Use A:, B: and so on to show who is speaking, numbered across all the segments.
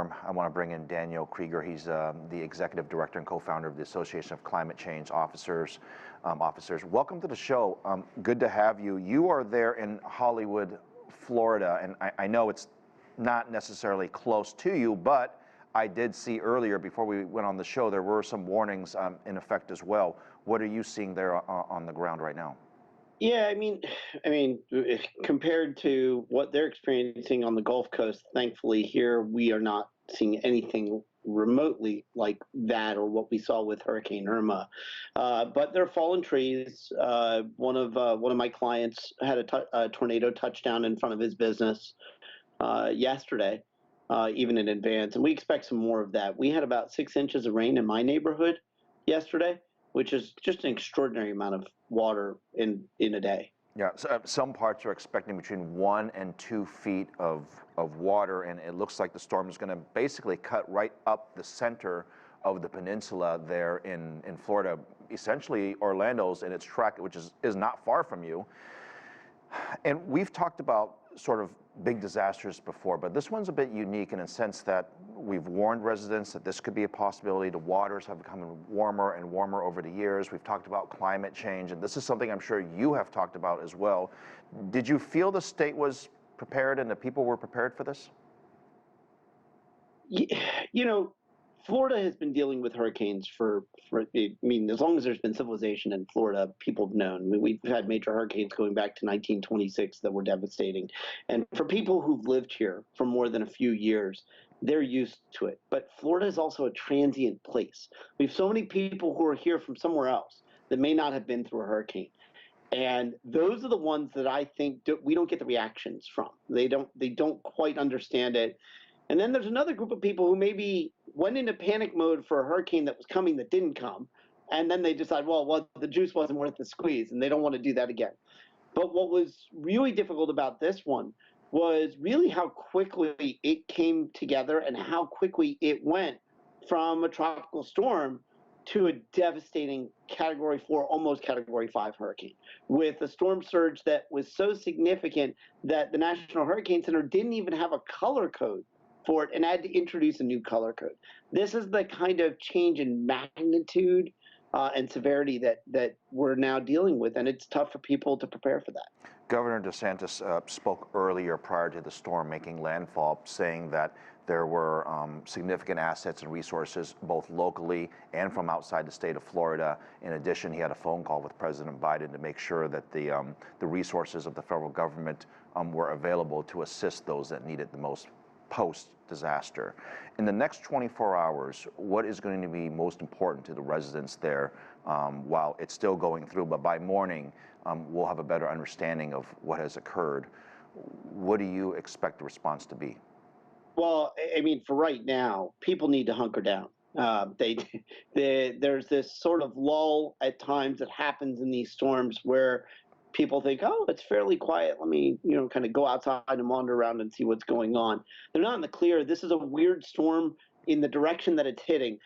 A: storm, I want to bring in Daniel Kreeger. He's the executive director and co-founder of the Association of Climate Change Officers. Welcome to the show. Good to have you. You are there in Hollywood, Florida, and I know it's not necessarily close to you, but I did see earlier before we went on the show there were some warnings in effect as well. What are you seeing there on the ground right now?
B: Yeah, compared to what they're experiencing on the Gulf Coast, thankfully here we are not seeing anything remotely like that or what we saw with Hurricane Irma. But there are fallen trees. One of my clients had a tornado touchdown in front of his business yesterday, even in advance, and we expect some more of that. We had about 6 inches of rain in my neighborhood yesterday, which is just an extraordinary amount of water in a day.
A: Yeah, so, some parts are expecting between 1 and 2 feet of water, and it looks like the storm is going to basically cut right up the center of the peninsula there in Florida. Essentially, Orlando's in its track, which is not far from you. And we've talked about sort of big disasters before, but this one's a bit unique in a sense that we've warned residents that this could be a possibility. The waters have become warmer and warmer over the years. We've talked about climate change, and this is something I'm sure you have talked about as well. Did you feel the state was prepared and the people were prepared for this?
B: You know, Florida has been dealing with hurricanes as long as there's been civilization in Florida, people have known. We've had major hurricanes going back to 1926 that were devastating. And for people who've lived here for more than a few years, they're used to it. But Florida is also a transient place. We have so many people who are here from somewhere else that may not have been through a hurricane. And those are the ones that I think we don't get the reactions from. They don't quite understand it. And then there's another group of people who maybe went into panic mode for a hurricane that was coming that didn't come. And then they decide, well, the juice wasn't worth the squeeze, and they don't want to do that again. But what was really difficult about this one was really how quickly it came together and how quickly it went from a tropical storm to a devastating Category 4, almost Category 5 hurricane, with a storm surge that was so significant that the National Hurricane Center didn't even have a color code for it and had to introduce a new color code. This is the kind of change in magnitude and severity that we're now dealing with, and it's tough for people to prepare for that.
A: Governor DeSantis spoke earlier prior to the storm making landfall, saying that there were significant assets and resources both locally and from outside the state of Florida. In addition, he had a phone call with President Biden to make sure that the resources of the federal government were available to assist those that need it the most post-disaster. In the next 24 hours, what is going to be most important to the residents there while it's still going through, but by morning, we'll have a better understanding of what has occurred. What do you expect the response to be?
B: Well, for right now, people need to hunker down. There's this sort of lull at times that happens in these storms where people think, oh, it's fairly quiet. Let me, kind of go outside and wander around and see what's going on. They're not in the clear. This is a weird storm in the direction that it's hitting,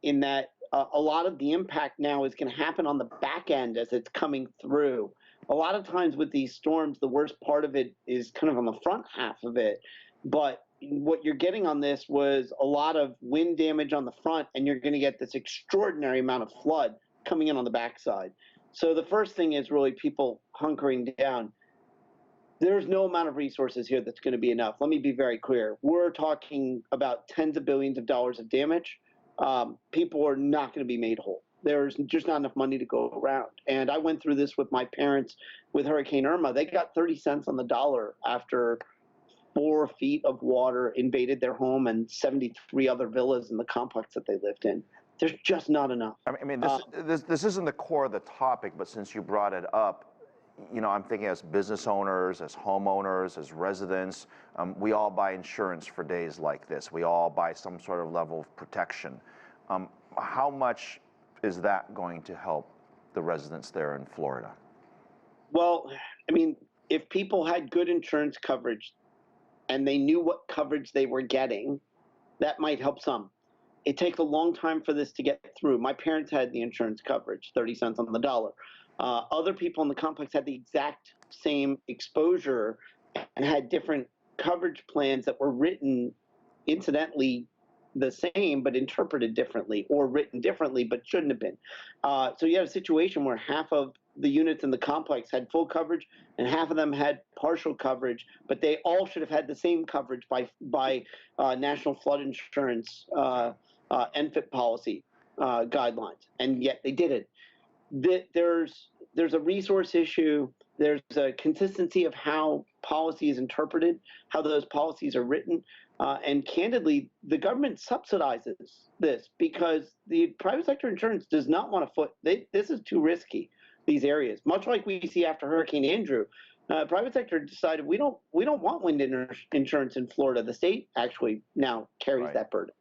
B: in that a lot of the impact now is going to happen on the back end as it's coming through. A lot of times with these storms, the worst part of it is kind of on the front half of it. But what you're getting on this was a lot of wind damage on the front, and you're going to get this extraordinary amount of flood coming in on the backside. So the first thing is really people hunkering down. There's no amount of resources here that's going to be enough. Let me be very clear. We're talking about tens of billions of dollars of damage. People are not going to be made whole. There's just not enough money to go around. And I went through this with my parents with Hurricane Irma. They got 30 cents on the dollar after 4 feet of water invaded their home and 73 other villas in the complex that they lived in. There's just not enough.
A: This isn't the core of the topic, but since you brought it up, I'm thinking as business owners, as homeowners, as residents, we all buy insurance for days like this. We all buy some sort of level of protection. How much is that going to help the residents there in Florida?
B: Well, if people had good insurance coverage and they knew what coverage they were getting, that might help some. It takes a long time for this to get through. My parents had the insurance coverage, 30 cents on the dollar. Other people in the complex had the exact same exposure and had different coverage plans that were written incidentally the same but interpreted differently or written differently but shouldn't have been. So you had a situation where half of the units in the complex had full coverage and half of them had partial coverage, but they all should have had the same coverage by National Flood Insurance NFIP policy guidelines, and yet they didn't. There's a resource issue. There's a consistency of how policy is interpreted, how those policies are written, and candidly, the government subsidizes this because the private sector insurance does not want to foot. This is too risky. These areas, much like we see after Hurricane Andrew, private sector decided we don't want wind insurance in Florida. The state actually now carries that burden.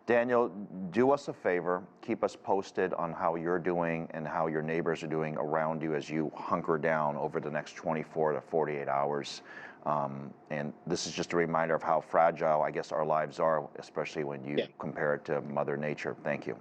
A: Daniel, do us a favor, keep us posted on how you're doing and how your neighbors are doing around you as you hunker down over the next 24 to 48 hours. And this is just a reminder of how fragile, I guess, our lives are, especially when you compare it to Mother Nature. Thank you.